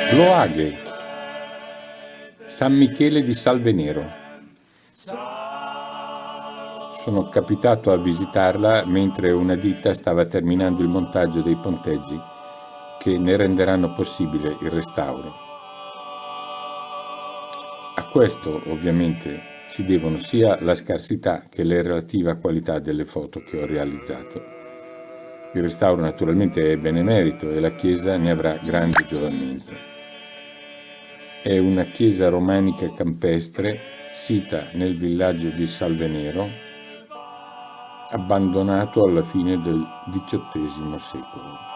Ploaghe, San Michele di Salvenero. Sono capitato a visitarla mentre una ditta stava terminando il montaggio dei ponteggi che ne renderanno possibile il restauro. A questo, ovviamente, si devono sia la scarsità che la relativa qualità delle foto che ho realizzato. Il restauro naturalmente è benemerito e la chiesa ne avrà grande giovamento. È una chiesa romanica campestre sita nel villaggio di Salvenero, abbandonato alla fine del XVIII secolo.